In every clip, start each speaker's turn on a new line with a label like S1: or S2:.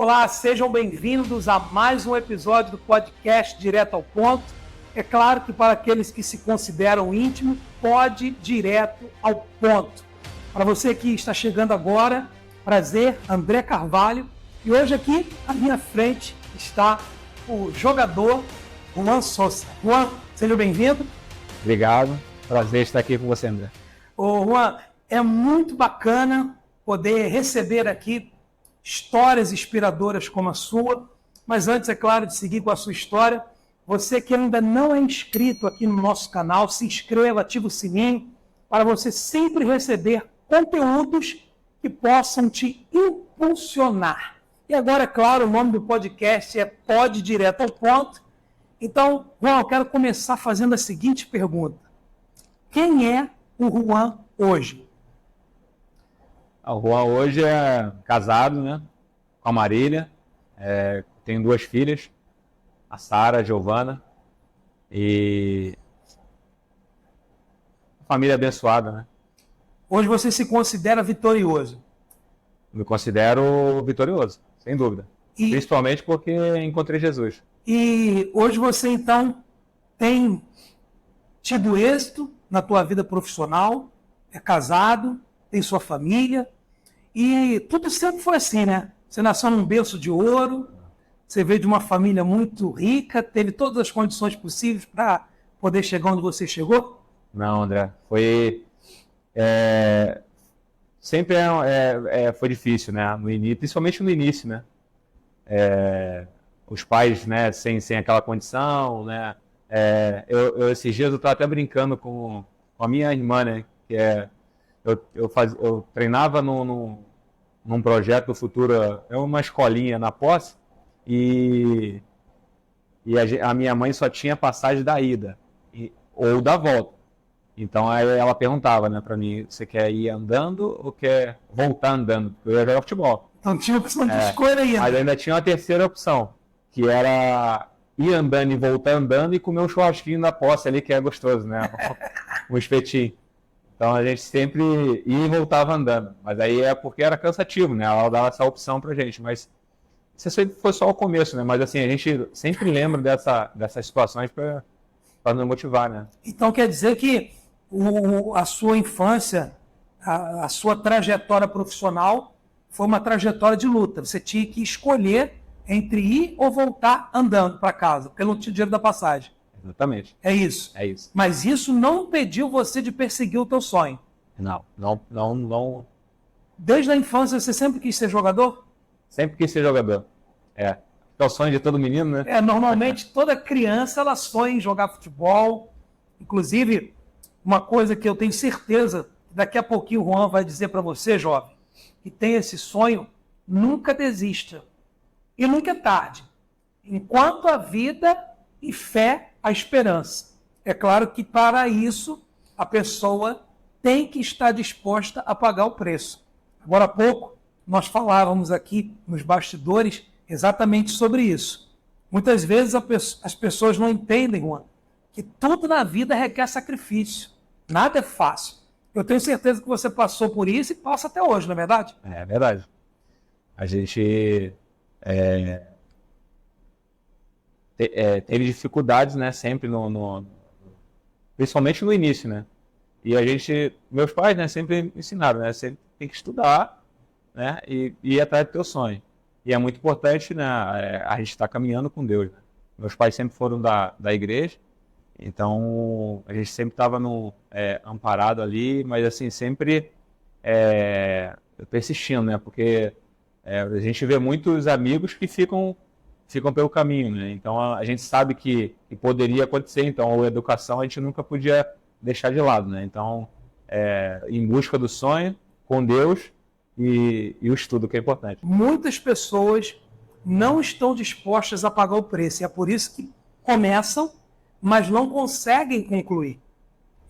S1: Olá, sejam bem-vindos a mais um episódio do podcast Direto ao Ponto. É claro que para aqueles que se consideram íntimos, pode direto ao ponto. Para você que está chegando agora, prazer, André Carvalho. E hoje aqui à minha frente está o jogador Juan Sousa. Juan, seja bem-vindo.
S2: Obrigado, prazer estar aqui com você, André.
S1: Ô, Juan, é muito bacana poder receber aqui histórias inspiradoras como a sua, mas antes, é claro, de seguir com a sua história, você que ainda não é inscrito aqui no nosso canal, se inscreva, ative o sininho, para você sempre receber conteúdos que possam te impulsionar. E agora, é claro, o nome do podcast é Pode Direto ao Ponto. Então, Juan, eu quero começar fazendo a seguinte pergunta. Quem é o Juan hoje?
S2: O Juan hoje é casado, né, com a Marília, tenho 2 filhas, a Sara, a Giovana, e família abençoada, né?
S1: Hoje você se considera vitorioso?
S2: Me considero vitorioso, sem dúvida. Principalmente porque encontrei Jesus.
S1: E hoje você, então, tem tido êxito na tua vida profissional, é casado, tem sua família, e tudo sempre foi assim, né? Você nasceu num berço de ouro, você veio de uma família muito rica, teve todas as condições possíveis para poder chegar onde você chegou?
S2: Não, André, foi... sempre foi difícil, né? No início, principalmente no início, né? Os pais, né, sem aquela condição, né? Esses dias eu estava até brincando com a minha irmã, né? Que eu treinava num projeto do futuro, uma escolinha na Posse, e a minha mãe só tinha passagem da ida ou da volta. Então aí ela perguntava, né, para mim, você quer ir andando ou quer voltar andando? Porque eu ia jogar futebol.
S1: Então tinha opção de escolha ainda.
S2: Mas ainda tinha uma terceira opção, que era ir andando e voltar andando e comer um churrasquinho na Posse ali, que é gostoso, né? Um espetinho. Então a gente sempre ia e voltava andando. Mas aí é porque era cansativo, né? Ela dava essa opção pra gente. Mas isso foi só o começo, né? Mas assim, a gente sempre lembra dessas situações para nos motivar, né?
S1: Então quer dizer que a sua infância, a sua trajetória profissional foi uma trajetória de luta. Você tinha que escolher entre ir ou voltar andando para casa, porque não tinha dinheiro da passagem.
S2: Exatamente.
S1: É isso?
S2: É isso.
S1: Mas isso não impediu você de perseguir o teu sonho?
S2: Não.
S1: Desde a infância você sempre quis ser jogador?
S2: Sempre quis ser jogador. É o sonho de todo menino, né?
S1: Normalmente toda criança ela sonha em jogar futebol. Inclusive, uma coisa que eu tenho certeza, daqui a pouquinho o Juan vai dizer para você, jovem, que tem esse sonho, nunca desista. E nunca é tarde. Enquanto a vida e fé, a esperança. É claro que para isso a pessoa tem que estar disposta a pagar o preço. Agora há pouco nós falávamos aqui nos bastidores exatamente sobre isso. Muitas vezes as pessoas não entendem, Juan, que tudo na vida requer sacrifício. Nada é fácil. Eu tenho certeza que você passou por isso e passa até hoje, não é verdade?
S2: É verdade. A gente teve dificuldades, né, sempre principalmente no início, né? E meus pais, né, sempre me ensinaram, né, você tem que estudar, né, e ir atrás do teu sonho. E é muito importante, né, a gente estar caminhando com Deus, né? Meus pais sempre foram da igreja, então a gente sempre estava amparado ali, mas assim, sempre persistindo, né, porque a gente vê muitos amigos que ficam pelo caminho, né? Então a gente sabe que poderia acontecer, então a educação a gente nunca podia deixar de lado, né? Então, em busca do sonho, com Deus e o estudo, que é importante.
S1: Muitas pessoas não estão dispostas a pagar o preço, e é por isso que começam, mas não conseguem concluir.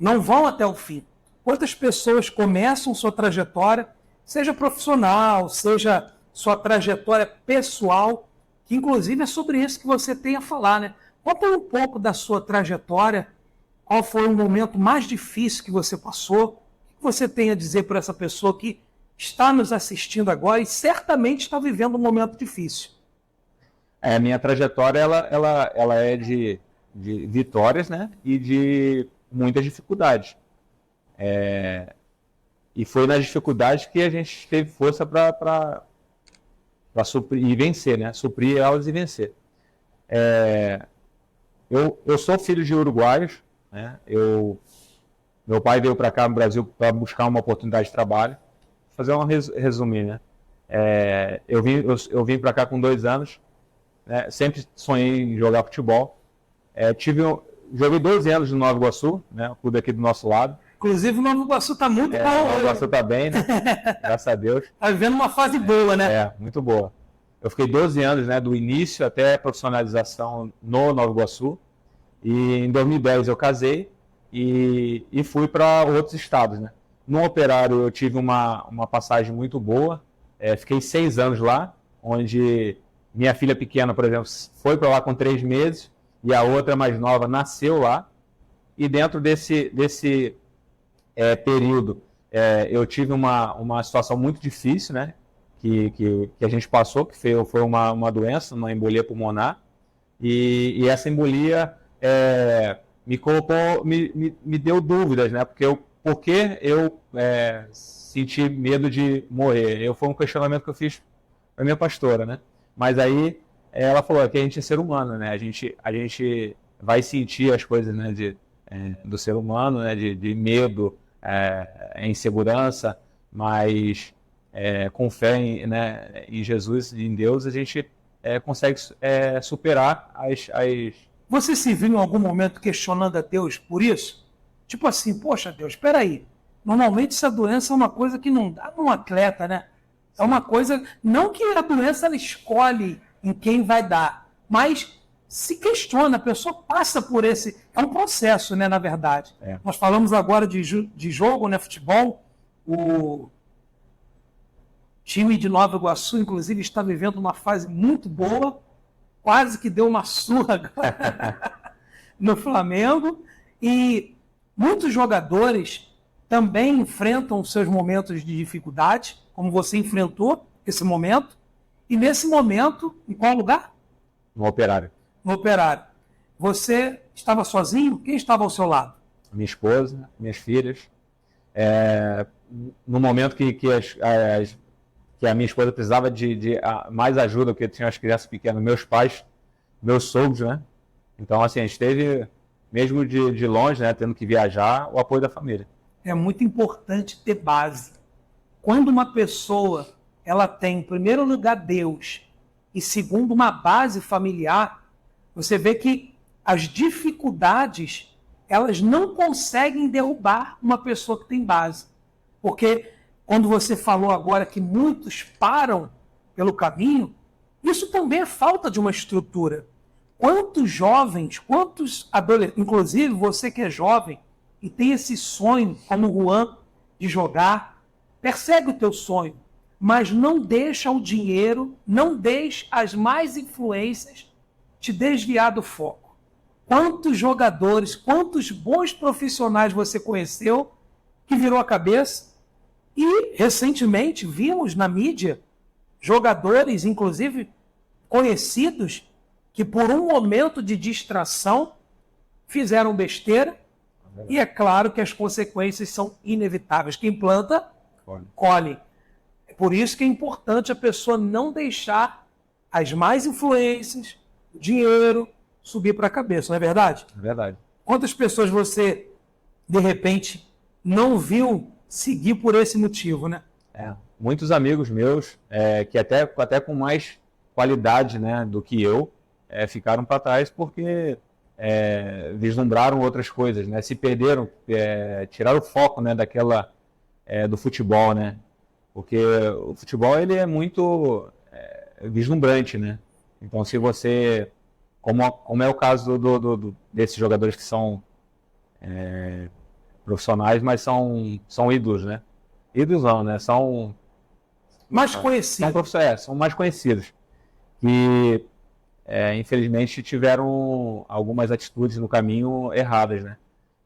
S1: Não vão até o fim. Quantas pessoas começam sua trajetória, seja profissional, seja sua trajetória pessoal, que inclusive é sobre isso que você tem a falar, né? Conta um pouco da sua trajetória, qual foi o momento mais difícil que você passou, o que você tem a dizer para essa pessoa que está nos assistindo agora e certamente está vivendo um momento difícil.
S2: A minha trajetória ela é de vitórias, né? E de muitas dificuldades. E foi nas dificuldades que a gente teve força para suprir e vencer, né? Suprir elas e vencer. Eu sou filho de uruguaios, né? Meu pai veio para cá no Brasil para buscar uma oportunidade de trabalho. Vou fazer um resumir, né? Eu vim para cá com 2 anos, né? Sempre sonhei em jogar futebol. Joguei 12 anos no Nova Iguaçu, né? O clube aqui do nosso lado.
S1: Inclusive o Nova Iguaçu está muito bom.
S2: O Nova Iguaçu está bem, né? Graças a Deus.
S1: Está vivendo uma fase boa, né?
S2: Muito boa. Eu fiquei 12 anos, né? Do início até a profissionalização no Nova Iguaçu. E em 2010 eu casei e fui para outros estados, né? No Operário eu tive uma passagem muito boa. Fiquei 6 anos lá, onde minha filha pequena, por exemplo, foi para lá com 3 meses e a outra mais nova nasceu lá. E dentro desse período, eu tive uma situação muito difícil, né? Que a gente passou, que foi uma doença, uma embolia pulmonar. E essa embolia me colocou, me deu dúvidas, né? Porque eu senti medo de morrer. Foi um questionamento que eu fiz para minha pastora, né? Mas aí ela falou que a gente é ser humano, né? A gente vai sentir as coisas, né? Do ser humano, né? De medo, insegurança, mas com fé em Jesus e em Deus a gente consegue superar as...
S1: Você se viu em algum momento questionando a Deus por isso? Tipo assim, poxa Deus, espera aí. Normalmente essa doença é uma coisa que não dá num atleta, né? É uma coisa, não que a doença ela escolhe em quem vai dar, mas se questiona, a pessoa passa por esse... É um processo, né, na verdade. Nós falamos agora de jogo, né, futebol. O time de Nova Iguaçu, inclusive, está vivendo uma fase muito boa. Quase que deu uma surra agora no Flamengo. E muitos jogadores também enfrentam seus momentos de dificuldade, como você enfrentou esse momento. E nesse momento, em qual lugar?
S2: No Operário.
S1: No Operário. Você estava sozinho? Quem estava ao seu lado?
S2: Minha esposa, minhas filhas. No momento que a minha esposa precisava de mais ajuda, porque tinha as crianças pequenas, meus pais, meus sogros, né? Então, assim, a gente teve, mesmo de longe, né, tendo que viajar, o apoio da família.
S1: É muito importante ter base. Quando uma pessoa ela tem, em primeiro lugar, Deus, e segundo, uma base familiar, você vê que as dificuldades, elas não conseguem derrubar uma pessoa que tem base. Porque quando você falou agora que muitos param pelo caminho, isso também é falta de uma estrutura. Quantos jovens, quantos adolescentes, inclusive você que é jovem e tem esse sonho, como o Juan, de jogar, persegue o teu sonho, mas não deixa o dinheiro, não deixa as más influências te desviar do foco. Quantos jogadores, quantos bons profissionais você conheceu que virou a cabeça? E, recentemente, vimos na mídia jogadores, inclusive conhecidos, que por um momento de distração fizeram besteira, e é claro que as consequências são inevitáveis. Quem planta, colhe. É por isso que é importante a pessoa não deixar as más influências, o dinheiro, subir para a cabeça, não é verdade?
S2: É verdade.
S1: Quantas pessoas você, de repente, não viu seguir por esse motivo, né?
S2: Muitos amigos meus, que até com mais qualidade, né, do que eu, ficaram para trás porque vislumbraram outras coisas, né? Se perderam, tiraram o foco, né, do futebol, né? Porque o futebol ele é muito vislumbrante, né? Então, se você, como é o caso desses jogadores que são profissionais, mas são ídolos, né? Ídolos não, né? São
S1: mais conhecidos.
S2: São mais conhecidos. Que, infelizmente, tiveram algumas atitudes no caminho erradas, né?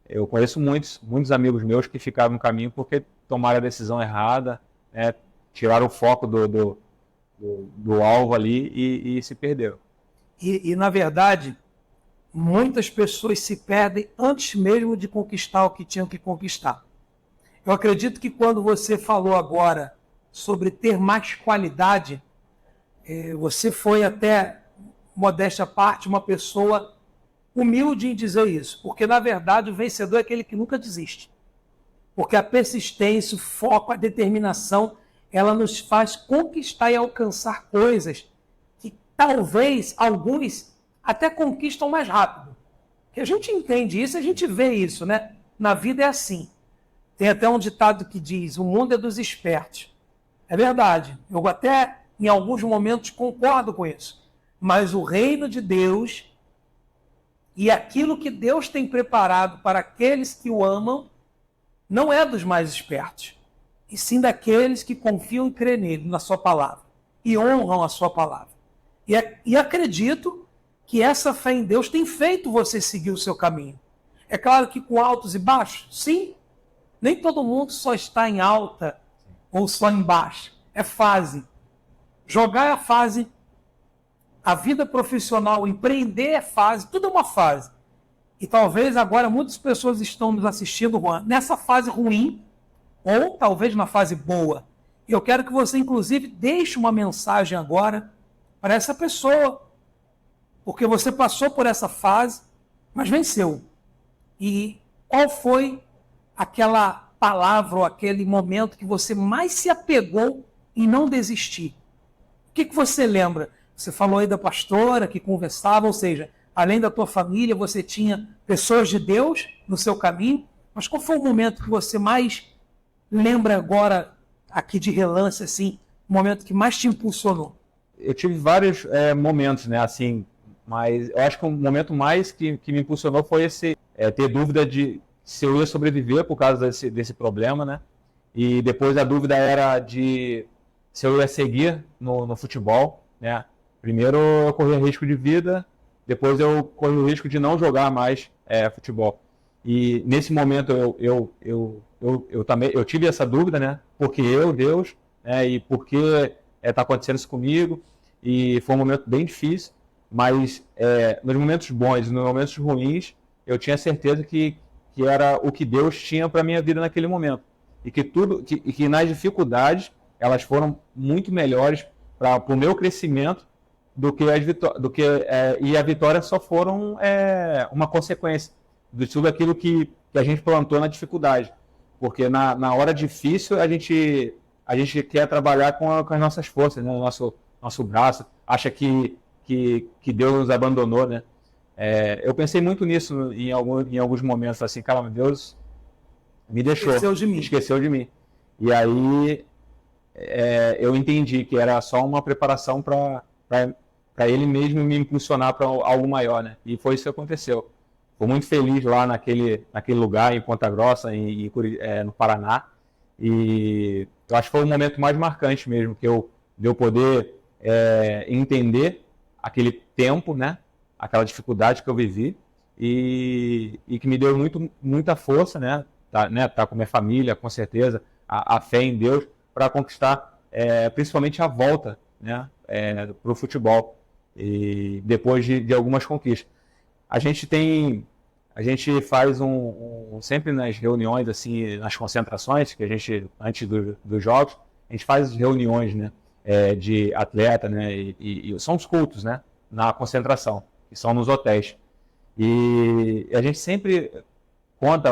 S2: Eu conheço muitos amigos meus que ficaram no caminho porque tomaram a decisão errada, né, tiraram o foco do alvo ali e se perderam.
S1: E, na verdade, muitas pessoas se perdem antes mesmo de conquistar o que tinham que conquistar. Eu acredito que quando você falou agora sobre ter mais qualidade, você foi até, modéstia à parte, uma pessoa humilde em dizer isso. Porque, na verdade, o vencedor é aquele que nunca desiste. Porque a persistência, o foco, a determinação, ela nos faz conquistar e alcançar coisas que talvez alguns até conquistam mais rápido. Que a gente entende isso, a gente vê isso, né? Na vida é assim. Tem até um ditado que diz, o mundo é dos espertos. É verdade. Eu até, em alguns momentos, concordo com isso. Mas o reino de Deus e aquilo que Deus tem preparado para aqueles que o amam não é dos mais espertos, e sim daqueles que confiam e creem nele, na sua palavra, e honram a sua palavra. E acredito que essa fé em Deus tem feito você seguir o seu caminho. É claro que com altos e baixos, sim. Nem todo mundo só está em alta ou só em baixa. É fase. Jogar é a fase. A vida profissional, empreender é fase. Tudo é uma fase. E talvez agora muitas pessoas estão nos assistindo, Juan, nessa fase ruim ou talvez na fase boa. E eu quero que você, inclusive, deixe uma mensagem agora para essa pessoa. Porque você passou por essa fase, mas venceu. E qual foi aquela palavra ou aquele momento que você mais se apegou em não desistir? O que você lembra? Você falou aí da pastora que conversava, ou seja, além da tua família, você tinha pessoas de Deus no seu caminho, mas qual foi o momento que você mais lembra agora, aqui de relance, assim, o momento que mais te impulsionou?
S2: Eu tive vários momentos, né, assim, mas eu acho que o momento mais que me impulsionou foi esse, ter dúvida de se eu ia sobreviver por causa desse problema, né, e depois a dúvida era de se eu ia seguir no futebol, né. Primeiro eu corria risco de vida, depois eu corri o risco de não jogar mais futebol. E nesse momento eu também tive essa dúvida, né? Porque Deus, né? E por que está acontecendo isso comigo? E foi um momento bem difícil, mas nos momentos bons e nos momentos ruins, eu tinha certeza que era o que Deus tinha para minha vida naquele momento. E que nas dificuldades, elas foram muito melhores para o meu crescimento do que e a vitória só foram uma consequência de tudo aquilo que a gente plantou na dificuldade, porque na hora difícil a gente quer trabalhar com as nossas forças, né? Nosso braço, acha que Deus nos abandonou, né? Eu pensei muito nisso em alguns momentos, assim, cara, Deus me deixou, esqueceu de mim. E aí eu entendi que era só uma preparação para ele mesmo me impulsionar para algo maior, né? E foi isso que aconteceu. Fui muito feliz lá naquele lugar, em Ponta Grossa, no Paraná. E eu acho que foi o momento mais marcante mesmo, de eu poder entender aquele tempo, né? Aquela dificuldade que eu vivi e que me deu muita força, né? Tá com minha família, com certeza, a fé em Deus para conquistar principalmente a volta, né? Para o futebol. E depois de algumas conquistas. A gente faz sempre nas reuniões, assim, nas concentrações, que a gente, antes dos jogos, a gente faz reuniões, né, de atleta, né, e são os cultos, né, na concentração, que são nos hotéis. E a gente sempre conta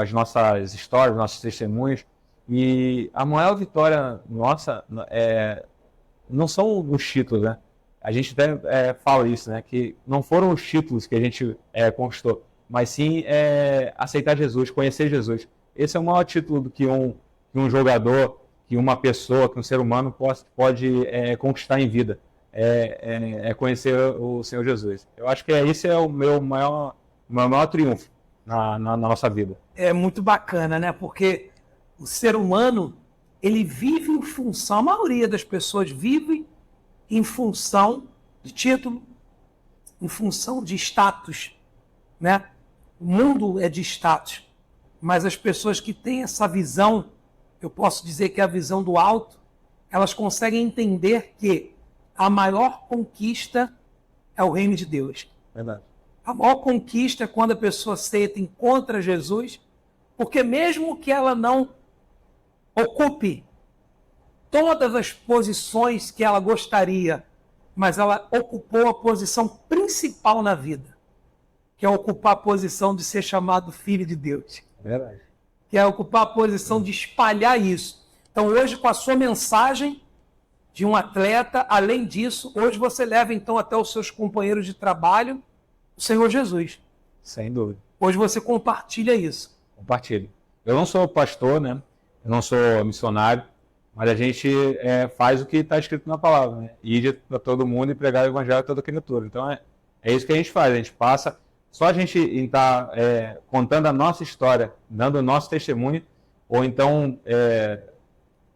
S2: as nossas histórias, nossos testemunhos, e a maior vitória nossa não são os títulos, né? A gente até fala isso, né? Que não foram os títulos que a gente conquistou, mas sim aceitar Jesus, conhecer Jesus. Esse é o maior título que um jogador, que uma pessoa, que um ser humano pode conquistar em vida. Conhecer o Senhor Jesus. Eu acho que esse é o meu maior triunfo na nossa vida.
S1: É muito bacana, né? Porque o ser humano, ele vive em função, a maioria das pessoas vive em função de título, em função de status, né? O mundo é de status, mas as pessoas que têm essa visão, eu posso dizer que é a visão do alto, elas conseguem entender que a maior conquista é o reino de Deus.
S2: Verdade.
S1: A maior conquista é quando a pessoa aceita, encontra Jesus, porque mesmo que ela não ocupe todas as posições que ela gostaria, mas ela ocupou a posição principal na vida, que é ocupar a posição de ser chamado filho de Deus.
S2: Verdade.
S1: Que é ocupar a posição de espalhar isso. Então hoje, com a sua mensagem de um atleta, além disso, hoje você leva então até os seus companheiros de trabalho o Senhor Jesus.
S2: Sem dúvida.
S1: Hoje você compartilha isso.
S2: Compartilho. Eu não sou pastor, né? Eu não sou missionário, mas a gente faz o que está escrito na palavra, né? Ir para todo mundo e pregar o evangelho a toda criatura. Então é isso que a gente faz. A gente passa, só a gente estar contando a nossa história, dando o nosso testemunho, ou então,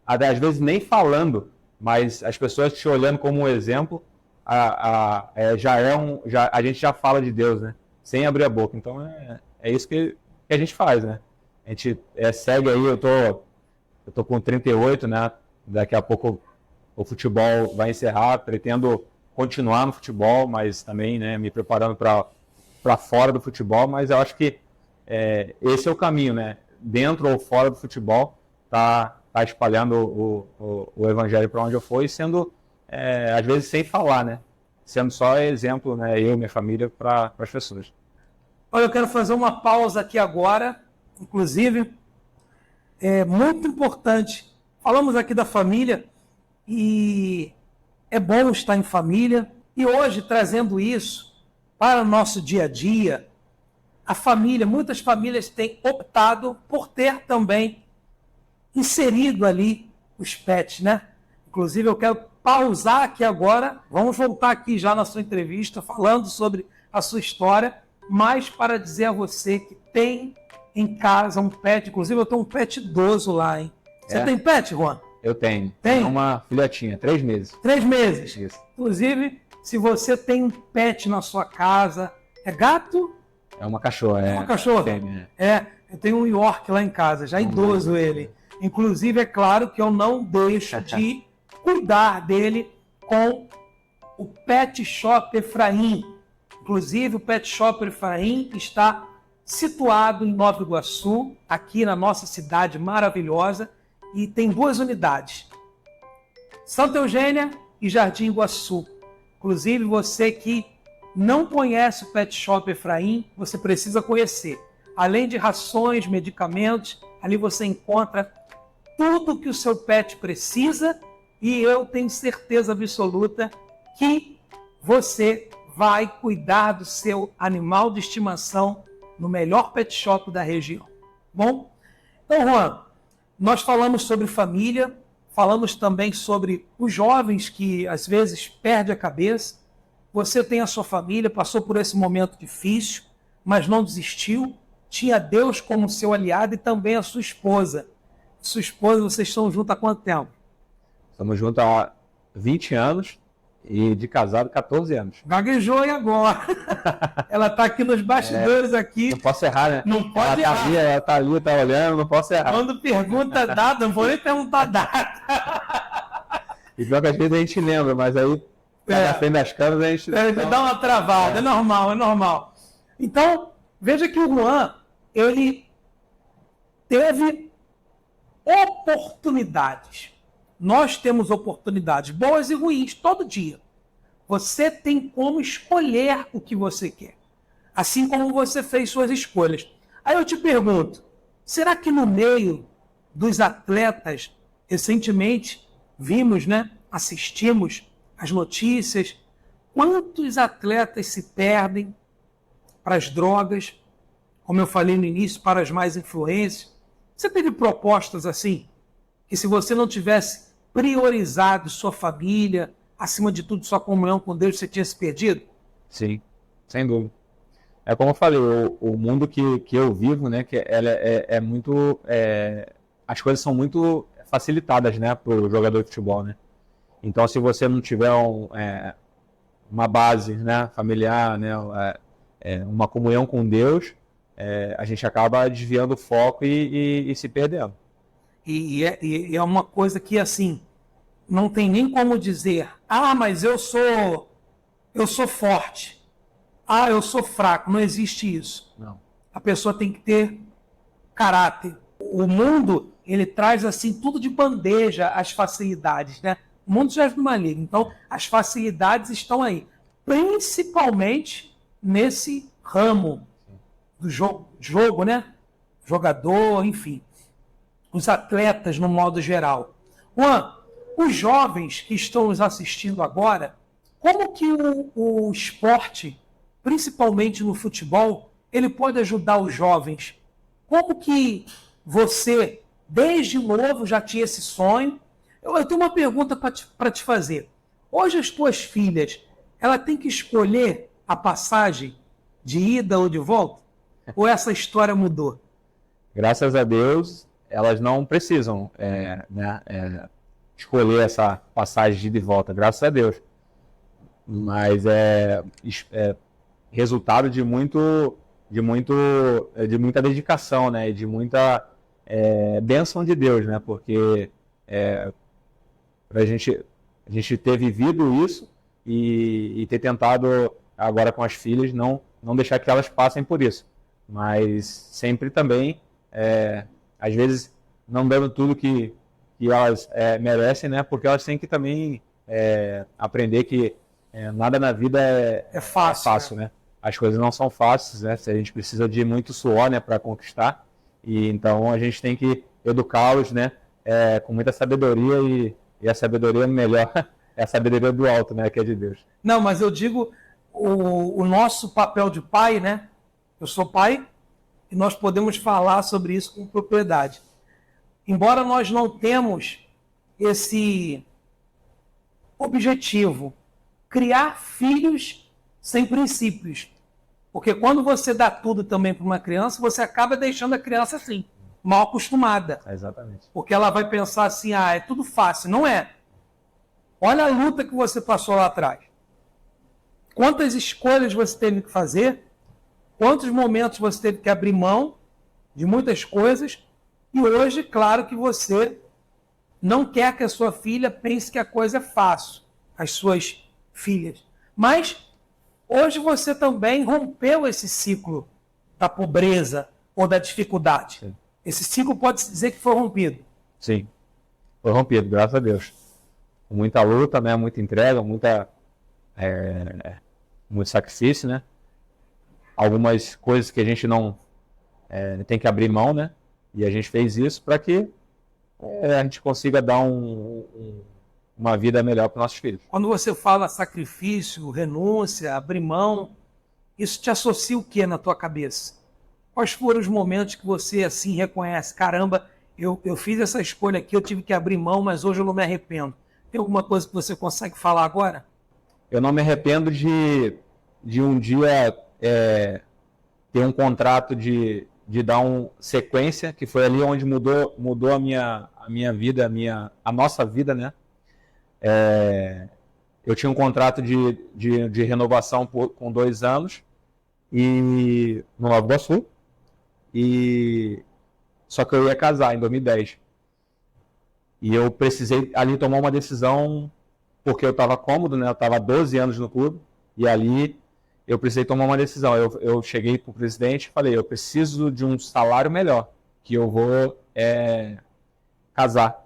S2: às vezes nem falando, mas as pessoas te olhando como um exemplo, a gente já fala de Deus, né? Sem abrir a boca. Então é isso que a gente faz, né? A gente segue aí, eu tô com 38, né? Daqui a pouco o futebol vai encerrar, pretendo continuar no futebol, mas também, né, me preparando para fora do futebol, mas eu acho que esse é o caminho, né? Dentro ou fora do futebol, tá espalhando o evangelho para onde eu for e sendo, às vezes, sem falar, né? Sendo só exemplo, né? Eu e minha família para as pessoas.
S1: Olha, eu quero fazer uma pausa aqui agora, inclusive, é muito importante. Falamos aqui da família e é bom estar em família. E hoje, trazendo isso para o nosso dia a dia, a família, muitas famílias têm optado por ter também inserido ali os pets, né? Inclusive, eu quero pausar aqui agora. Vamos voltar aqui já na sua entrevista, falando sobre a sua história, mas para dizer a você que tem em casa um pet. Inclusive, eu tenho um pet idoso lá, hein? Você tem pet, Juan?
S2: Eu tenho.
S1: Tem?
S2: É uma filhotinha, 3 meses.
S1: 3 meses.
S2: Isso.
S1: Inclusive, se você tem um pet na sua casa, é gato?
S2: É uma cachorra.
S1: É uma cachorra?
S2: Fêmea.
S1: Eu tenho um York lá em casa, já idoso ele. Inclusive, é claro que eu não deixo de cuidar dele com o Pet Shop Efraim. Inclusive, o Pet Shop Efraim está situado em Nova Iguaçu, aqui na nossa cidade maravilhosa, e tem 2 unidades, Santa Eugênia e Jardim Iguaçu. Inclusive, você que não conhece o Pet Shop Efraim, você precisa conhecer. Além de rações, medicamentos, ali você encontra tudo que o seu pet precisa e eu tenho certeza absoluta que você vai cuidar do seu animal de estimação no melhor pet shop da região. Bom? Então, Juan, nós falamos sobre família, falamos também sobre os jovens que às vezes perdem a cabeça. Você tem a sua família, passou por esse momento difícil, mas não desistiu. Tinha Deus como seu aliado e também a sua esposa. Sua esposa, vocês estão juntos há quanto tempo?
S2: Estamos juntos há 20 anos e de casado 14 anos.
S1: Gaguejou e agora? Ela está aqui nos bastidores aqui.
S2: Não posso errar, né?
S1: Não pode errar.
S2: Ela tá ali, tá olhando, não posso errar.
S1: Quando pergunta data, não vou nem perguntar data.
S2: E pior que às vezes a gente lembra, mas aí na frente das câmeras a gente...
S1: Dá uma travada, é normal, é normal. Então, veja que o Juan, ele teve oportunidades. Nós temos oportunidades boas e ruins todo dia. Você tem como escolher o que você quer. Assim como você fez suas escolhas. Aí eu te pergunto, será que no meio dos atletas, recentemente vimos, né, assistimos as notícias, quantos atletas se perdem para as drogas, como eu falei no início, para as más influências? Você teve propostas assim, que se você não tivesse priorizado sua família, acima de tudo sua comunhão com Deus, você tinha se perdido?
S2: Sim, sem dúvida. É como eu falei, o mundo que eu vivo, né, que ela é muito... as coisas são muito facilitadas, né, para o jogador de futebol, né? Então, se você não tiver uma base, né, familiar, né, uma comunhão com Deus, a gente acaba desviando o foco e se perdendo.
S1: E é uma coisa que, assim, não tem nem como dizer, mas eu sou forte, eu sou fraco. Não existe isso.
S2: Não.
S1: A pessoa tem que ter caráter. O mundo, ele traz, assim, tudo de bandeja, as facilidades, né? O mundo já é do maligno. Então, as facilidades estão aí. Principalmente nesse ramo do jogo, né? Jogador, enfim. Os atletas, no modo geral. Juan, os jovens que estão nos assistindo agora, como que o esporte, principalmente no futebol, ele pode ajudar os jovens? Como que você, desde novo, já tinha esse sonho? Eu tenho uma pergunta para te fazer. Hoje as tuas filhas, ela tem que escolher a passagem de ida ou de volta? Ou essa história mudou?
S2: Graças a Deus, elas não precisam escolher essa passagem de ida e volta, graças a Deus. Mas é resultado de muita dedicação, né? De muita bênção de Deus, né? Porque a gente ter vivido isso e ter tentado agora com as filhas não deixar que elas passem por isso. Mas sempre também, às vezes, não dando tudo que elas merecem, né? Porque elas têm que também aprender que nada na vida é fácil, né? As coisas não são fáceis, né? A gente precisa de muito suor, né, para conquistar. E então a gente tem que educá-los, né, com muita sabedoria e a sabedoria melhor é a sabedoria do alto, né, que é de Deus.
S1: Não, mas eu digo o nosso papel de pai, né? Eu sou pai e nós podemos falar sobre isso com propriedade. Embora nós não temos esse objetivo, criar filhos sem princípios. Porque quando você dá tudo também para uma criança, você acaba deixando a criança assim, mal acostumada.
S2: Exatamente.
S1: Porque ela vai pensar assim, é tudo fácil. Não é. Olha a luta que você passou lá atrás. Quantas escolhas você teve que fazer, quantos momentos você teve que abrir mão de muitas coisas, e hoje, claro que você não quer que a sua filha pense que a coisa é fácil, as suas filhas. Mas hoje você também rompeu esse ciclo da pobreza ou da dificuldade.
S2: Sim.
S1: Esse ciclo pode-se dizer que foi rompido.
S2: Sim, foi rompido, graças a Deus. Com muita luta, né? Muita entrega, muito sacrifício, né? Algumas coisas que a gente não tem que abrir mão, né? E a gente fez isso para que a gente consiga dar uma vida melhor para os nossos filhos.
S1: Quando você fala sacrifício, renúncia, abrir mão, isso te associa o que na tua cabeça? Quais foram os momentos que você assim reconhece? Caramba, eu fiz essa escolha aqui, eu tive que abrir mão, mas hoje eu não me arrependo. Tem alguma coisa que você consegue falar agora?
S2: Eu não me arrependo de um dia ter um contrato de dar sequência, que foi ali onde mudou a minha vida, a nossa vida, né? Eu tinha um contrato de renovação com 2 anos no Nova Iguaçu, só que eu ia casar em 2010. E eu precisei ali tomar uma decisão, porque eu estava cômodo, né? Eu estava há 12 anos no clube, e ali eu precisei tomar uma decisão. Eu cheguei para o presidente e falei, eu preciso de um salário melhor, que eu vou casar.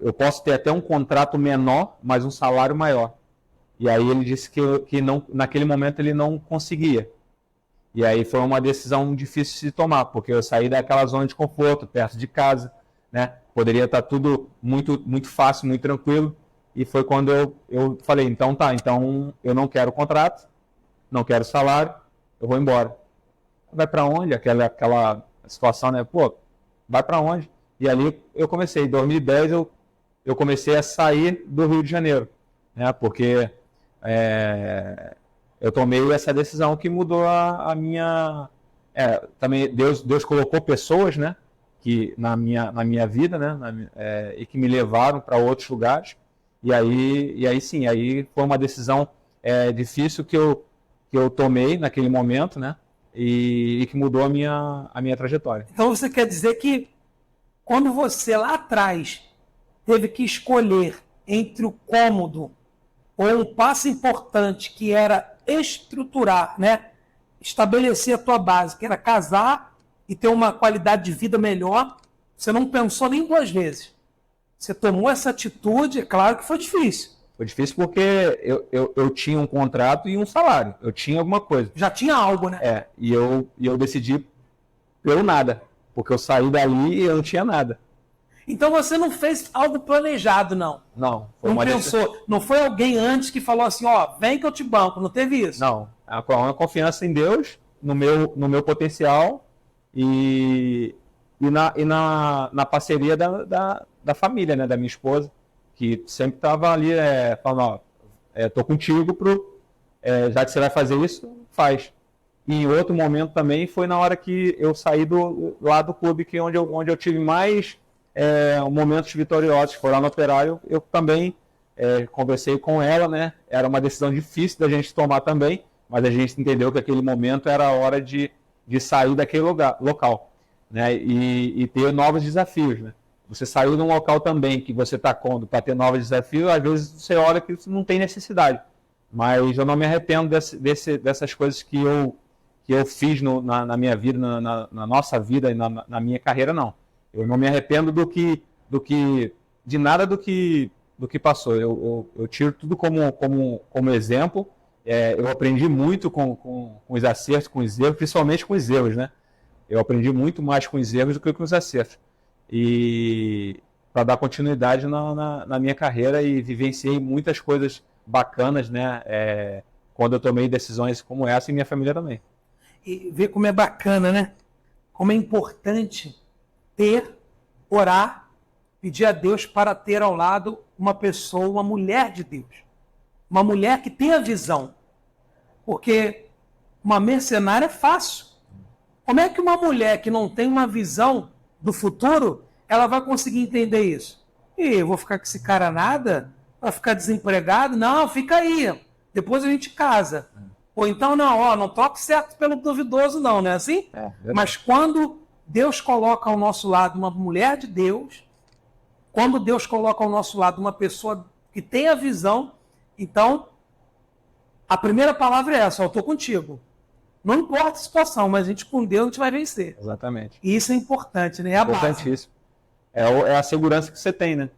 S2: Eu posso ter até um contrato menor, mas um salário maior. E aí ele disse que não, naquele momento ele não conseguia. E aí foi uma decisão difícil de tomar, porque eu saí daquela zona de conforto, perto de casa, né? Poderia estar tudo muito, muito fácil, muito tranquilo. E foi quando eu falei, então eu não quero contrato, não quero salário, eu vou embora. Vai para onde? Aquela situação, né? Pô, vai para onde? E ali eu comecei, em 2010 eu comecei a sair do Rio de Janeiro, né? Porque eu tomei essa decisão que mudou a minha... também Deus colocou pessoas, né? Que na minha vida, né? E que me levaram para outros lugares. E aí sim, aí foi uma decisão difícil que eu tomei naquele momento, né? E que mudou a minha trajetória.
S1: Então você quer dizer que quando você lá atrás teve que escolher entre o cômodo ou um passo importante que era estruturar, né? Estabelecer a tua base, que era casar e ter uma qualidade de vida melhor, você não pensou nem 2 vezes. Você tomou essa atitude, é claro que foi difícil.
S2: Foi difícil porque eu tinha um contrato e um salário. Eu tinha alguma coisa.
S1: Já tinha algo, né?
S2: E eu decidi pelo nada. Porque eu saí dali e eu não tinha nada.
S1: Então você não fez algo planejado, não?
S2: Não.
S1: Não pensou. Não foi alguém antes que falou assim, ó, vem que eu te banco. Não teve isso?
S2: Não. Uma confiança em Deus, no meu potencial e na parceria da família, né? Da minha esposa, que sempre estava ali falando, ó, tô contigo, já que você vai fazer isso, faz. E em outro momento também foi na hora que eu saí lá do clube, que onde eu tive mais momentos vitoriosos, foi lá no Operário, eu também conversei com ela, né? Era uma decisão difícil da gente tomar também, mas a gente entendeu que aquele momento era a hora de sair daquele local, né? E ter novos desafios, né? Você saiu de um local também que você está para ter novos desafios, às vezes você olha que isso não tem necessidade. Mas eu não me arrependo dessas coisas que eu fiz na minha vida, na nossa vida e na minha carreira, não. Eu não me arrependo de nada do que passou. Eu tiro tudo como exemplo. Eu aprendi muito com os acertos, com os erros, principalmente com os erros, né? Eu aprendi muito mais com os erros do que com os acertos. E para dar continuidade na minha carreira, e vivenciei muitas coisas bacanas, né? Quando eu tomei decisões como essa, e minha família também.
S1: E ver como é bacana, né? Como é importante orar, pedir a Deus para ter ao lado uma pessoa, uma mulher de Deus. Uma mulher que tenha visão. Porque uma mercenária é fácil. Como é que uma mulher que não tem uma visão do futuro, ela vai conseguir entender isso? E eu vou ficar com esse cara nada? Vai ficar desempregado? Não, fica aí. Depois a gente casa. Ou então, não troque certo pelo duvidoso, não é assim? Mas quando Deus coloca ao nosso lado uma mulher de Deus, quando Deus coloca ao nosso lado uma pessoa que tem a visão, então, a primeira palavra é essa, eu estou contigo. Não importa a situação, mas a gente com Deus a gente vai vencer.
S2: Exatamente.
S1: E isso é importante, né? É a
S2: importantíssimo. É a segurança que você tem, né?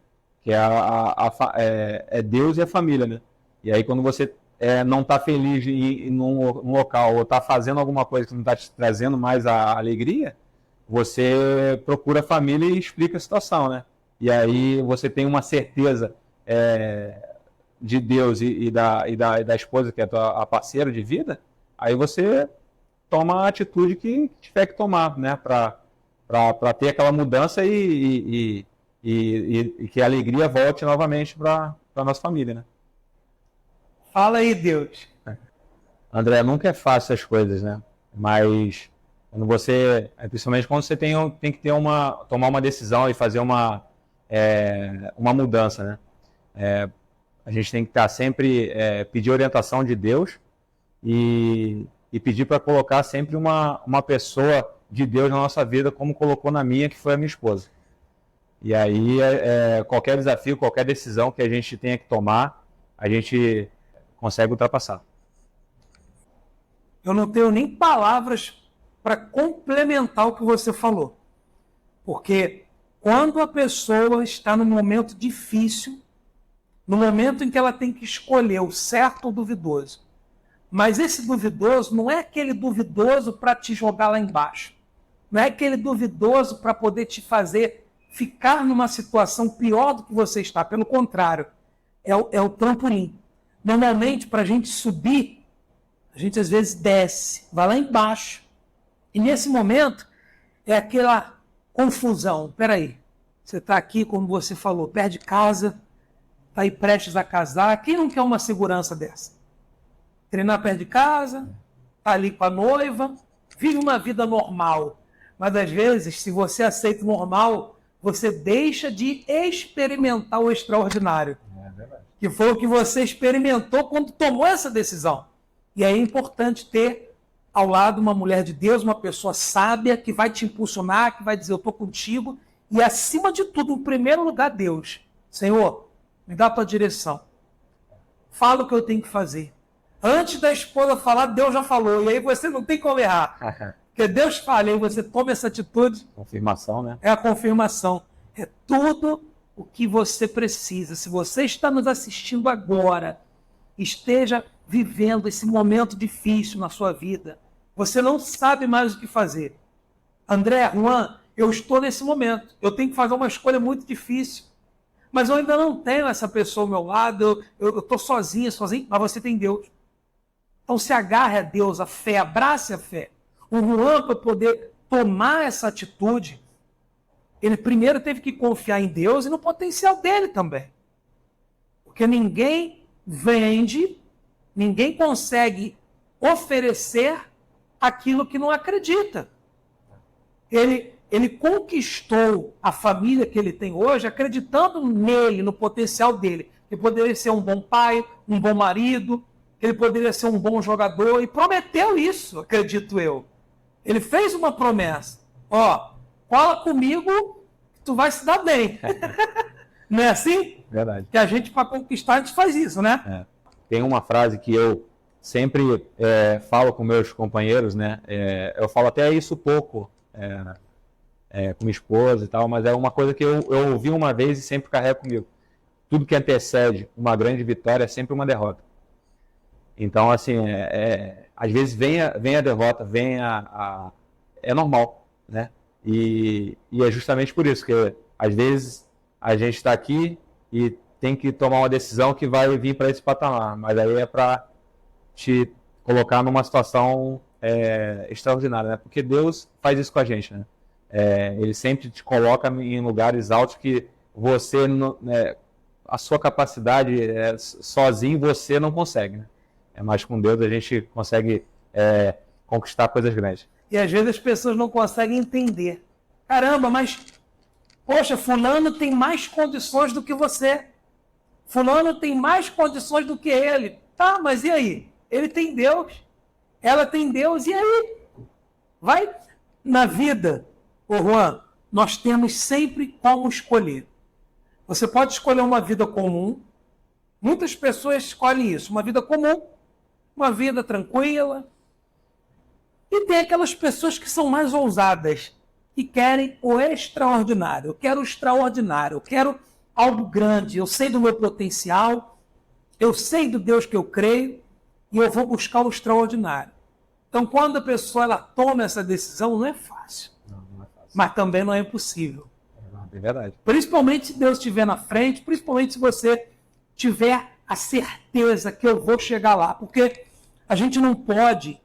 S2: Que é Deus e a família, né? E aí quando você não está feliz num local, ou está fazendo alguma coisa que não está te trazendo mais a alegria, você procura a família e explica a situação, né? E aí você tem uma certeza de Deus e da esposa, que é a parceira de vida, aí você toma a atitude que tiver que tomar, né? Para ter aquela mudança e que a alegria volte novamente para a nossa família, né?
S1: Fala aí, Deus.
S2: André, nunca é fácil as coisas, né? Mas quando principalmente quando você tem que tomar uma decisão e fazer uma mudança, né? A gente tem que estar sempre pedir orientação de Deus e pedir para colocar sempre uma pessoa de Deus na nossa vida, como colocou na minha, que foi a minha esposa. E aí qualquer desafio, qualquer decisão que a gente tenha que tomar, a gente consegue ultrapassar.
S1: Eu não tenho nem palavras para complementar o que você falou. Porque quando a pessoa está num momento difícil, no momento em que ela tem que escolher o certo ou o duvidoso, mas esse duvidoso não é aquele duvidoso para te jogar lá embaixo. Não é aquele duvidoso para poder te fazer ficar numa situação pior do que você está. Pelo contrário, é o trampolim. Normalmente, para a gente subir, a gente às vezes desce, vai lá embaixo. E nesse momento, é aquela confusão. Peraí, você está aqui, como você falou, perto de casa, está aí prestes a casar. Quem não quer uma segurança dessa? Treinar perto de casa, está ali com a noiva, vive uma vida normal. Mas às vezes, se você aceita o normal, você deixa de experimentar o extraordinário. É verdade. Que foi o que você experimentou quando tomou essa decisão. E aí é importante ter ao lado uma mulher de Deus, uma pessoa sábia, que vai te impulsionar, que vai dizer, eu estou contigo, E acima de tudo, em primeiro lugar, Deus. Senhor, me dá a tua direção. Fala o que eu tenho que fazer. Antes da esposa falar, Deus já falou. E aí você não tem como errar. Porque Deus fala, e aí você toma essa atitude.
S2: Confirmação, né?
S1: É a confirmação. É tudo o que você precisa. Se você está nos assistindo agora, esteja vivendo esse momento difícil na sua vida, você não sabe mais o que fazer. André, Juan, eu estou nesse momento. Eu tenho que fazer uma escolha muito difícil. Mas eu ainda não tenho essa pessoa ao meu lado. Eu estou sozinho, mas você tem Deus. Então se agarre a Deus, a fé, abrace a fé. O Juan, para poder tomar essa atitude, ele primeiro teve que confiar em Deus e no potencial dele também. Porque ninguém vende, ninguém consegue oferecer aquilo que não acredita. Ele conquistou a família que ele tem hoje acreditando nele, no potencial dele. Ele poderia ser um bom pai, um bom marido, ele poderia ser um bom jogador, e prometeu isso, acredito eu. Ele fez uma promessa. Ó, cola comigo, tu vai se dar bem. Não é assim?
S2: Verdade.
S1: Que a gente, para conquistar, a gente faz isso, né?
S2: É. Tem uma frase que eu sempre falo com meus companheiros, né? Eu falo até isso pouco com minha esposa e tal, mas é uma coisa que eu ouvi uma vez e sempre carrego comigo. Tudo que antecede uma grande vitória é sempre uma derrota. Então, assim, às vezes vem a derrota, é normal, né? E é justamente por isso que, às vezes, a gente está aqui e tem que tomar uma decisão que vai vir para esse patamar, mas aí é para te colocar numa situação extraordinária, né? Porque Deus faz isso com a gente, né? Ele sempre te coloca em lugares altos que você, a sua capacidade sozinho você não consegue, né? Mas com Deus a gente consegue conquistar coisas grandes.
S1: E às vezes as pessoas não conseguem entender. Caramba, mas, poxa, fulano tem mais condições do que você. Fulano tem mais condições do que ele. Tá, mas e aí? Ele tem Deus, ela tem Deus, e aí? Vai na vida, ô Juan, nós temos sempre como escolher. Você pode escolher uma vida comum. Muitas pessoas escolhem isso, uma vida comum, uma vida tranquila. E tem aquelas pessoas que são mais ousadas, que querem o extraordinário. Eu quero o extraordinário, eu quero algo grande, eu sei do meu potencial, eu sei do Deus que eu creio, e eu vou buscar o extraordinário. Então, quando a pessoa ela toma essa decisão, não é fácil.
S2: Não é fácil.
S1: Mas também não é impossível.
S2: É verdade.
S1: Principalmente se Deus estiver na frente, principalmente se você tiver a certeza que eu vou chegar lá. Porque a gente não pode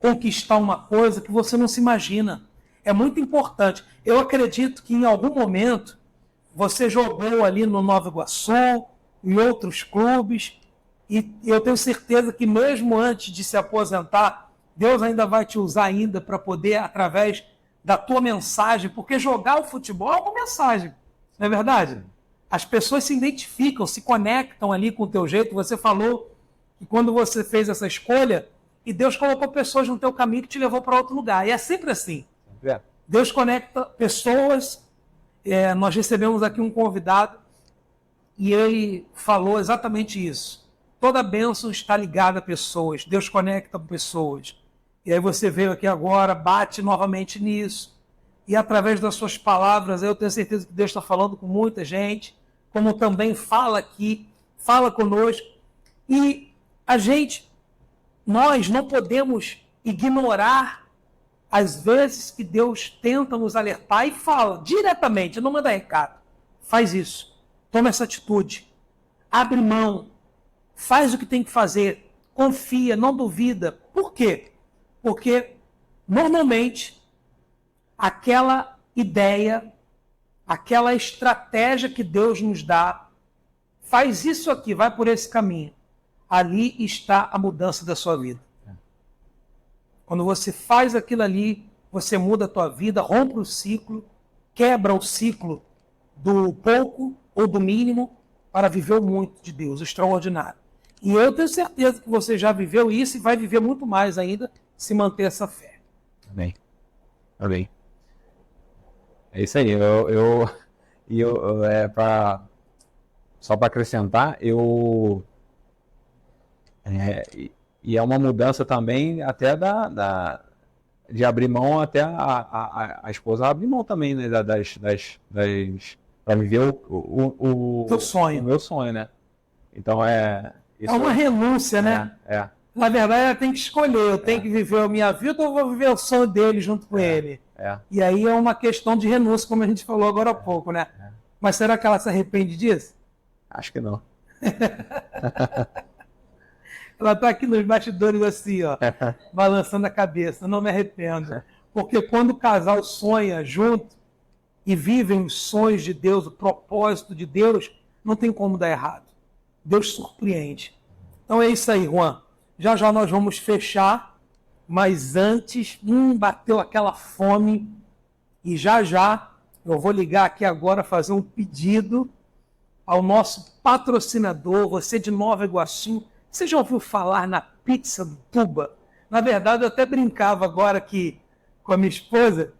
S1: conquistar uma coisa que você não se imagina. É muito importante. Eu acredito que em algum momento você jogou ali no Nova Iguaçu, em outros clubes, e eu tenho certeza que mesmo antes de se aposentar, Deus ainda vai te usar ainda para poder, através da tua mensagem, porque jogar o futebol é uma mensagem, não é verdade? As pessoas se identificam, se conectam ali com o teu jeito. Você falou que quando você fez essa escolha, e Deus colocou pessoas no teu caminho que te levou para outro lugar. E é sempre assim. Deus conecta pessoas. Nós recebemos aqui um convidado e ele falou exatamente isso. Toda bênção está ligada a pessoas. Deus conecta pessoas. E aí você veio aqui agora, bate novamente nisso. E através das suas palavras, eu tenho certeza que Deus está falando com muita gente, como também fala aqui, fala conosco. E nós não podemos ignorar as vezes que Deus tenta nos alertar e fala diretamente, não manda recado. Faz isso, toma essa atitude, abre mão, faz o que tem que fazer, confia, não duvida. Por quê? Porque normalmente aquela ideia, aquela estratégia que Deus nos dá, faz isso aqui, vai por esse caminho. Ali está a mudança da sua vida. Quando você faz aquilo ali, você muda a tua vida, rompe o ciclo, quebra o ciclo do pouco ou do mínimo para viver o muito de Deus, o extraordinário. E eu tenho certeza que você já viveu isso e vai viver muito mais ainda se manter essa fé.
S2: Amém. Amém. É isso aí. Só para acrescentar, e é uma mudança também até de abrir mão, até a esposa abrir mão também, né, para viver
S1: Teu sonho.
S2: o meu sonho, né? Então
S1: É uma renúncia, né? Na verdade, ela tem que escolher, eu tenho que viver a minha vida ou eu vou viver o sonho dele junto com ele? E aí é uma questão de renúncia, como a gente falou agora há pouco, né? Mas será que ela se arrepende disso?
S2: Acho que não.
S1: Ela está aqui nos bastidores assim, ó, balançando a cabeça. Não me arrependo. Porque quando o casal sonha junto e vivem os sonhos de Deus, o propósito de Deus, não tem como dar errado. Deus surpreende. Então é isso aí, Juan. Já já nós vamos fechar, mas antes, bateu aquela fome e já já eu vou ligar aqui agora, fazer um pedido ao nosso patrocinador, você de Nova Iguaçu. Você já ouviu falar na pizza do Tuba? Na verdade, eu até brincava agora com a minha esposa,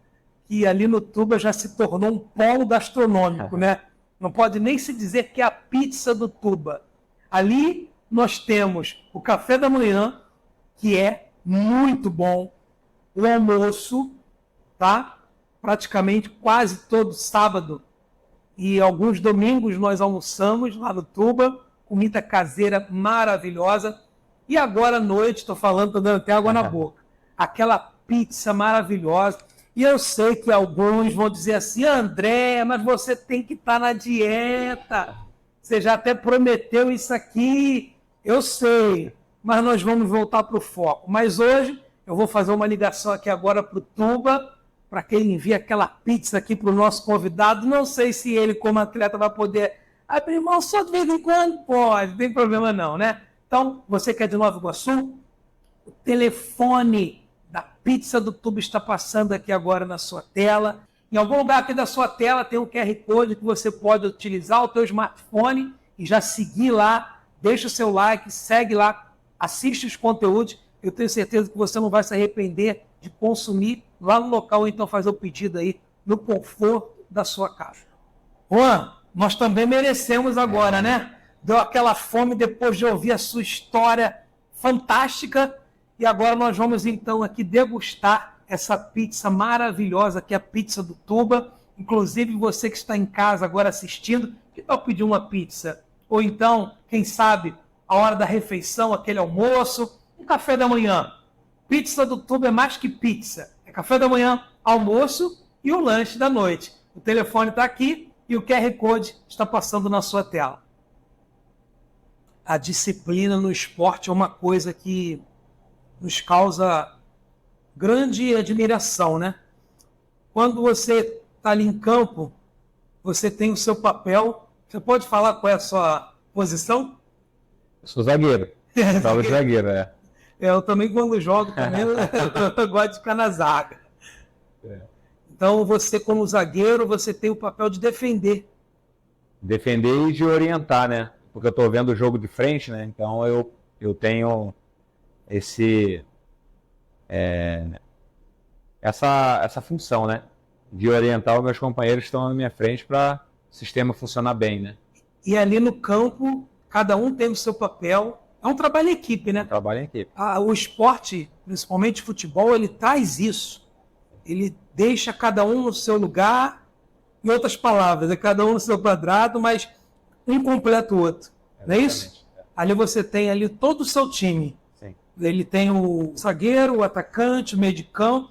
S1: que ali no Tuba já se tornou um polo gastronômico, né? Não pode nem se dizer que é a pizza do Tuba. Ali nós temos o café da manhã, que é muito bom, o almoço, tá? Praticamente quase todo sábado e alguns domingos nós almoçamos lá no Tuba, comida caseira maravilhosa. E agora à noite, estou falando, estou dando até água na boca, aquela pizza maravilhosa. E eu sei que alguns vão dizer assim, André, mas você tem que estar na dieta. Você já até prometeu isso aqui. Eu sei, mas nós vamos voltar para o foco. Mas hoje eu vou fazer uma ligação aqui agora para o Tuba, para que ele envie aquela pizza aqui para o nosso convidado. Não sei se ele, como atleta, vai poder abrir mão só de vez em quando. Pode, não tem problema não, né? Então, você que é de Nova Iguaçu, o telefone da pizza do Tuba está passando aqui agora na sua tela. Em algum lugar aqui da sua tela tem um QR Code que você pode utilizar o teu smartphone e já seguir lá, deixa o seu like, segue lá, assiste os conteúdos. Eu tenho certeza que você não vai se arrepender de consumir lá no local ou então fazer o pedido aí no conforto da sua casa. Juan, nós também merecemos agora, né? Deu aquela fome depois de ouvir a sua história fantástica e agora nós vamos então aqui degustar essa pizza maravilhosa que é a pizza do Tuba. Inclusive você que está em casa agora assistindo, que tal pedir uma pizza? Ou então, quem sabe, a hora da refeição, aquele almoço, um café da manhã. Pizza do Tuba é mais que pizza. É café da manhã, almoço e o lanche da noite. O telefone está aqui e o QR Code está passando na sua tela. A disciplina no esporte é uma coisa que nos causa grande admiração, né? Quando você está ali em campo, você tem o seu papel. Você pode falar qual é a sua posição?
S2: Eu sou zagueiro. Falo de zagueiro, é.
S1: Eu também, quando jogo, também, eu gosto de ficar na zaga. Então, você, como zagueiro, você tem o papel de defender.
S2: Defender e de orientar, né? Porque eu estou vendo o jogo de frente, né? Então, eu tenho essa função, né? De orientar os meus companheiros que estão na minha frente para o sistema funcionar bem, né?
S1: E ali no campo, cada um tem o seu papel. É um trabalho em equipe, né?
S2: Trabalho em equipe.
S1: O esporte, principalmente o futebol, ele traz isso. Ele deixa cada um no seu lugar, em outras palavras, é cada um no seu quadrado, mas um completa o outro. Não é isso? Ali você tem ali todo o seu time.
S2: Sim.
S1: Ele tem o zagueiro, o atacante, o meio de campo.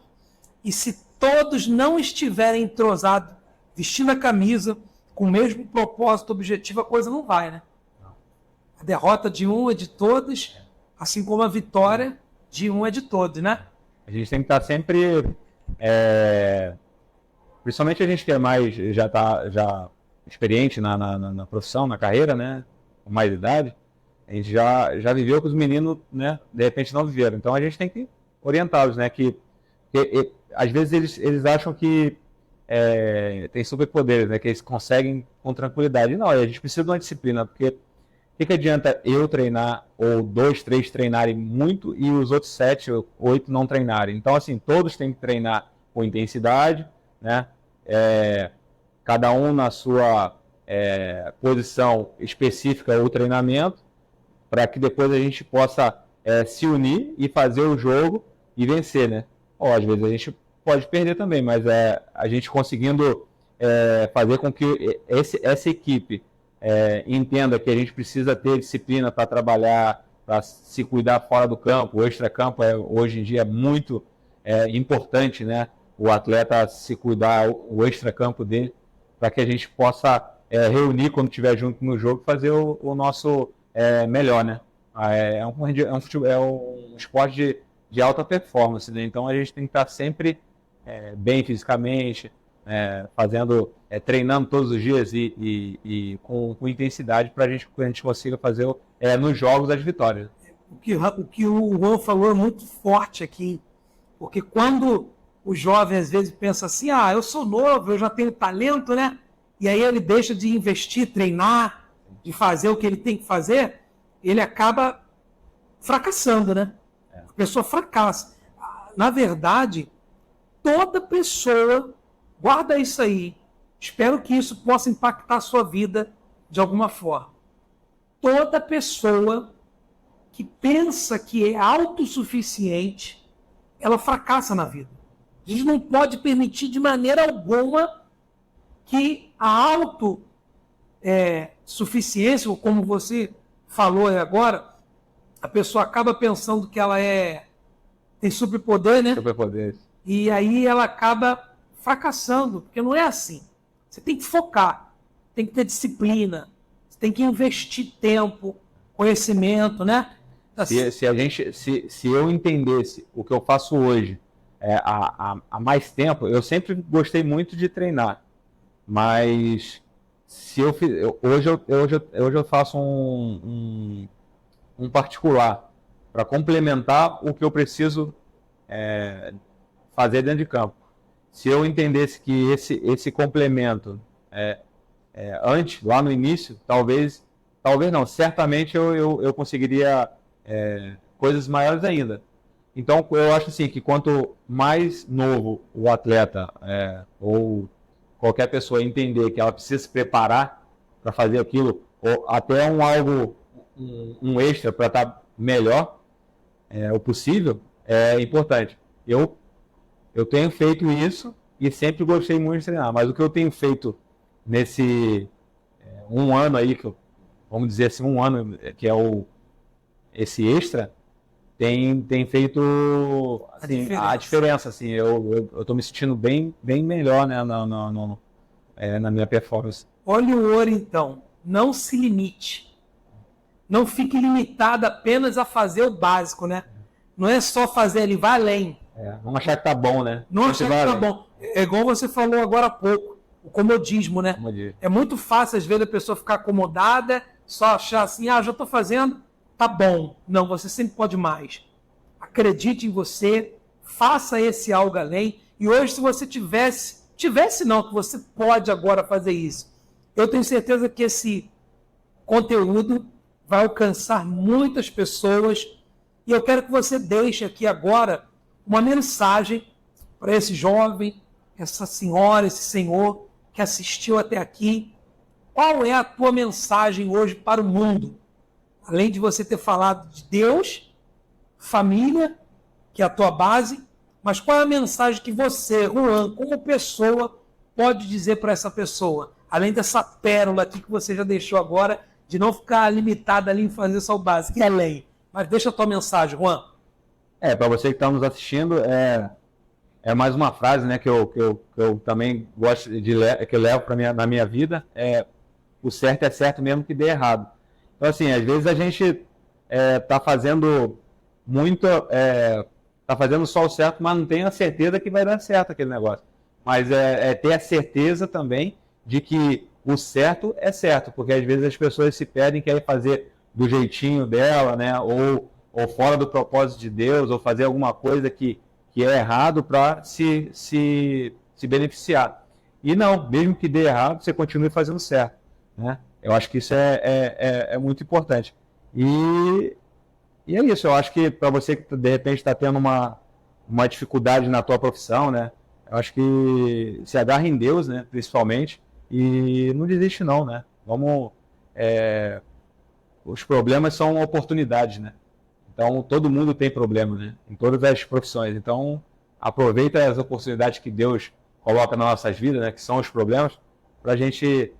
S1: E se todos não estiverem entrosados, vestindo a camisa, com o mesmo propósito, objetivo, a coisa não vai, né? A derrota de um é de todos, assim como a vitória de um é de todos, né?
S2: A gente tem que estar sempre... Principalmente a gente que é mais, já está experiente na profissão, na carreira, né? Com mais idade, a gente já viveu com os meninos, né? De repente não viveram. Então a gente tem que orientá-los, né? Que às vezes eles acham que tem superpoderes, né? Que eles conseguem com tranquilidade. Não, a gente precisa de uma disciplina, porque o que adianta eu treinar, ou 2, 3 treinarem muito e os outros 7, 8 não treinarem? Então, assim, todos têm que treinar com intensidade, né? cada um na sua posição específica o treinamento, para que depois a gente possa se unir e fazer o jogo e vencer, né? Às vezes a gente pode perder também, mas a gente conseguindo fazer com que essa equipe entenda que a gente precisa ter disciplina para trabalhar, para se cuidar fora do campo. O extracampo hoje em dia é muito importante, né? O atleta se cuidar, o extracampo dele, para que a gente possa reunir quando estiver junto no jogo e fazer o nosso melhor, né? É um esporte de alta performance, né? Então a gente tem que estar sempre bem fisicamente, treinando todos os dias e com intensidade para que a gente consiga fazer nos jogos as vitórias.
S1: O que o Juan falou é muito forte aqui, porque quando o jovem às vezes pensa assim, eu sou novo, eu já tenho talento, né? E aí ele deixa de investir, treinar, de fazer o que ele tem que fazer, ele acaba fracassando, né? A pessoa fracassa. Na verdade, toda pessoa, guarda isso aí, espero que isso possa impactar a sua vida de alguma forma. Toda pessoa que pensa que é autossuficiente, ela fracassa na vida. A gente não pode permitir de maneira alguma que a autossuficiência, ou como você falou agora, a pessoa acaba pensando que ela tem superpoder, né?
S2: Superpoderes.
S1: E aí ela acaba fracassando, porque não é assim. Você tem que focar, tem que ter disciplina, você tem que investir tempo, conhecimento, né?
S2: Se eu entendesse o que eu faço hoje há mais tempo, eu sempre gostei muito de treinar, mas hoje eu faço um particular para complementar o que eu preciso fazer dentro de campo. Se eu entendesse que esse complemento antes, lá no início, talvez não, certamente eu conseguiria coisas maiores ainda. Então, eu acho assim que quanto mais novo o atleta ou qualquer pessoa entender que ela precisa se preparar para fazer aquilo, ou até um extra para estar melhor o possível, é importante. Eu tenho feito isso e sempre gostei muito de treinar, mas o que eu tenho feito nesse um ano aí, vamos dizer assim, um ano, que é esse extra, tem feito assim, a diferença. Assim, eu estou me sentindo bem melhor, né, na minha performance.
S1: Olha o ouro, então. Não se limite. Não fique limitado apenas a fazer o básico, né? Não é só fazer, ele vai além.
S2: Vamos achar que tá bom, né?
S1: Não achar que tá bom. É igual você falou agora há pouco, o comodismo, né? É muito fácil, às vezes, a pessoa ficar acomodada, só achar assim, já estou fazendo, tá bom. Não, você sempre pode mais. Acredite em você, faça esse algo além. E hoje, se você tivesse não, que você pode agora fazer isso, eu tenho certeza que esse conteúdo vai alcançar muitas pessoas. E eu quero que você deixe aqui agora uma mensagem para esse jovem, essa senhora, esse senhor que assistiu até aqui. Qual é a tua mensagem hoje para o mundo? Além de você ter falado de Deus, família, que é a tua base, mas qual é a mensagem que você, Juan, como pessoa, pode dizer para essa pessoa? Além dessa pérola aqui que você já deixou agora, de não ficar limitada ali em fazer só o básico, e além. Mas deixa a tua mensagem, Juan.
S2: Para você que está nos assistindo, é mais uma frase, né, que eu também gosto que eu levo na minha vida, o certo é certo mesmo que dê errado. Então, assim, às vezes a gente está fazendo tá fazendo só o certo, mas não tem a certeza que vai dar certo aquele negócio. Mas ter a certeza também de que o certo é certo, porque às vezes as pessoas se perdem, querem fazer do jeitinho dela, né, ou fora do propósito de Deus, ou fazer alguma coisa que é errado para se beneficiar. E não, mesmo que dê errado, você continue fazendo certo, né? Eu acho que isso é muito importante. E é isso, eu acho que para você que de repente está tendo uma dificuldade na tua profissão, né? Eu acho que se agarra em Deus, né, principalmente, e não desiste não, né? Os problemas são oportunidades, né? Então, todo mundo tem problema, né? Em todas as profissões. Então, aproveita as oportunidades que Deus coloca nas nossas vidas, né? Que são os problemas, para a gente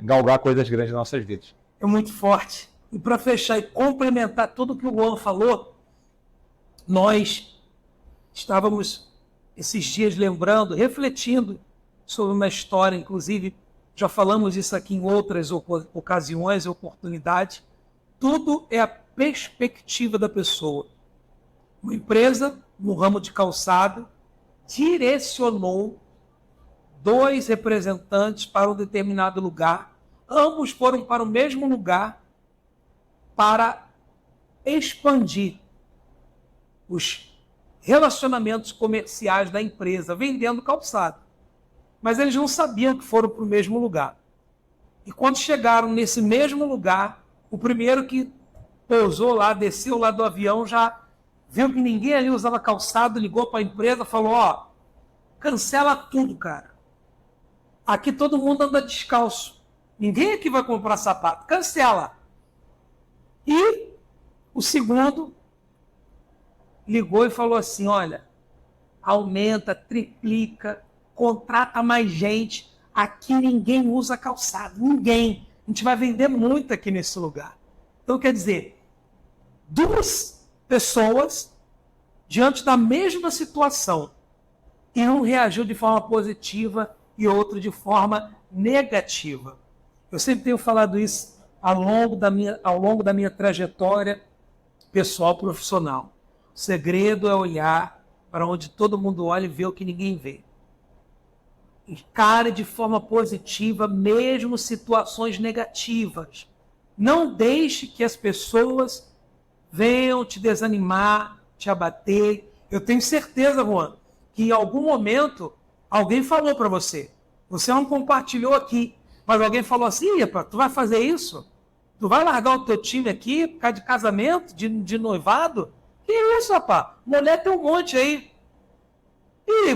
S2: galgar coisas grandes nas nossas vidas.
S1: É muito forte. E para fechar e complementar tudo que o Juan falou, nós estávamos esses dias lembrando, refletindo sobre uma história, inclusive já falamos isso aqui em outras ocasiões e oportunidades. Tudo é a perspectiva da pessoa. Uma empresa no ramo de calçado direcionou 2 representantes para um determinado lugar. Ambos foram para o mesmo lugar para expandir os relacionamentos comerciais da empresa, vendendo calçado. Mas eles não sabiam que foram para o mesmo lugar. E quando chegaram nesse mesmo lugar, o primeiro que pousou lá, desceu lá do avião, já viu que ninguém ali usava calçado, ligou para a empresa, falou, ó, cancela tudo, cara. Aqui todo mundo anda descalço. Ninguém aqui vai comprar sapato. Cancela. E o segundo ligou e falou assim, olha, aumenta, triplica, contrata mais gente. Aqui ninguém usa calçado. Ninguém. A gente vai vender muito aqui nesse lugar. Então, quer dizer, 2 pessoas diante da mesma situação e um reagiu de forma positiva e outro de forma negativa. Eu sempre tenho falado isso ao longo da minha trajetória pessoal profissional. O segredo é olhar para onde todo mundo olha e vê o que ninguém vê. Encare de forma positiva mesmo situações negativas. Não deixe que as pessoas venham te desanimar, te abater. Eu tenho certeza, Juan, que em algum momento alguém falou para você. Você não compartilhou aqui, mas alguém falou assim, epa, tu vai fazer isso? Tu vai largar o teu time aqui por causa de casamento, de noivado? Que isso, rapaz? Mulher tem um monte aí. Ih,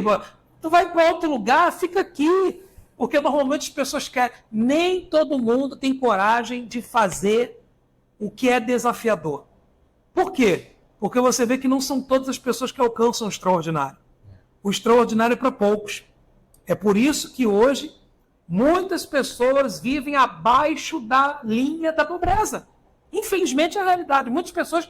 S1: tu vai para outro lugar, fica aqui. Porque normalmente as pessoas querem. Nem todo mundo tem coragem de fazer o que é desafiador. Por quê? Porque você vê que não são todas as pessoas que alcançam o extraordinário. O extraordinário é para poucos. É por isso que hoje muitas pessoas vivem abaixo da linha da pobreza. Infelizmente é a realidade. Muitas pessoas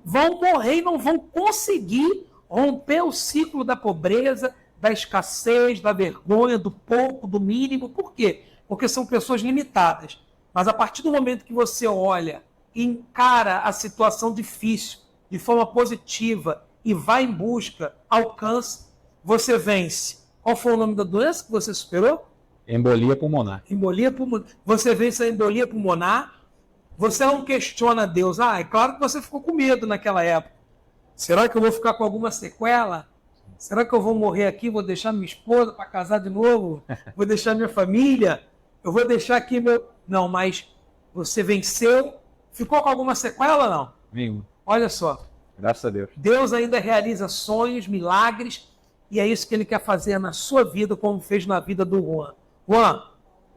S1: vão morrer e não vão conseguir romper o ciclo da pobreza, da escassez, da vergonha, do pouco, do mínimo. Por quê? Porque são pessoas limitadas. Mas a partir do momento que você olha e encara a situação difícil de forma positiva e vai em busca, alcança, você vence. Qual foi o nome da doença que você superou?
S2: Embolia pulmonar.
S1: Embolia pulmonar. Você vence a embolia pulmonar, você não questiona Deus. Ah, é claro que você ficou com medo naquela época. Será que eu vou ficar com alguma sequela? Será que eu vou morrer aqui, vou deixar minha esposa para casar de novo? Vou deixar minha família? Eu vou deixar aqui meu... Não, mas você venceu. Ficou com alguma sequela ou não?
S2: Nenhum.
S1: Olha só.
S2: Graças a Deus.
S1: Deus ainda realiza sonhos, milagres, e é isso que Ele quer fazer na sua vida, como fez na vida do Juan. Juan,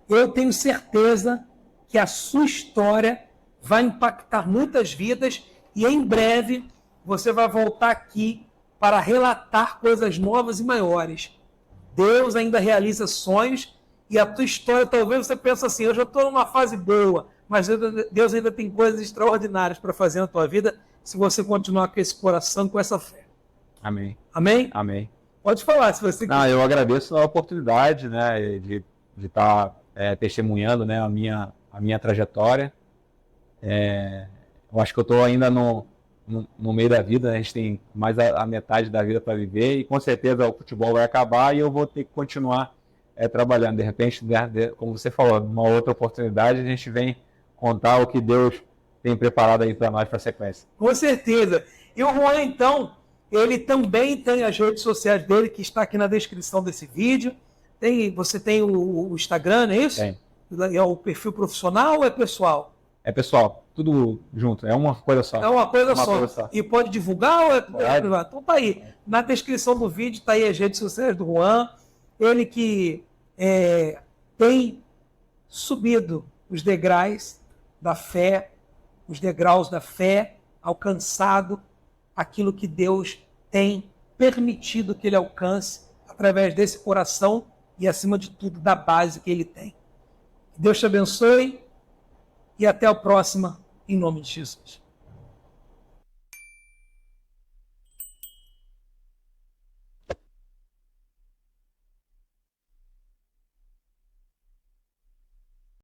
S1: eu tenho certeza que a sua história vai impactar muitas vidas e em breve você vai voltar aqui para relatar coisas novas e maiores. Deus ainda realiza sonhos e a tua história, talvez você pense assim, eu já estou numa fase boa, mas Deus ainda tem coisas extraordinárias para fazer na tua vida se você continuar com esse coração, com essa fé.
S2: Amém.
S1: Amém?
S2: Amém.
S1: Pode falar, se você quiser.
S2: Eu agradeço a oportunidade, né, de estar testemunhando, né, a minha trajetória. Eu acho que eu estou ainda no meio da vida, né? A gente tem mais a metade da vida para viver e com certeza o futebol vai acabar e eu vou ter que continuar trabalhando. De repente, como você falou, numa outra oportunidade a gente vem contar o que Deus tem preparado aí para nós para a sequência.
S1: Com certeza. E o Juan, então, ele também tem as redes sociais dele, que está aqui na descrição desse vídeo. Você tem o Instagram, não é isso?
S2: Tem.
S1: É o perfil profissional ou é pessoal?
S2: É pessoal. tudo junto, é uma coisa só.
S1: É uma coisa
S2: Uma
S1: só.
S2: coisa só.
S1: E pode divulgar ou é
S2: Pode.
S1: privado? Então tá aí. Na descrição do vídeo tá aí as redes sociais do Juan. Ele que tem subido os degraus da fé, alcançado aquilo que Deus tem permitido que ele alcance através desse coração e, acima de tudo, da base que ele tem. Deus te abençoe e até a próxima, em nome de Jesus.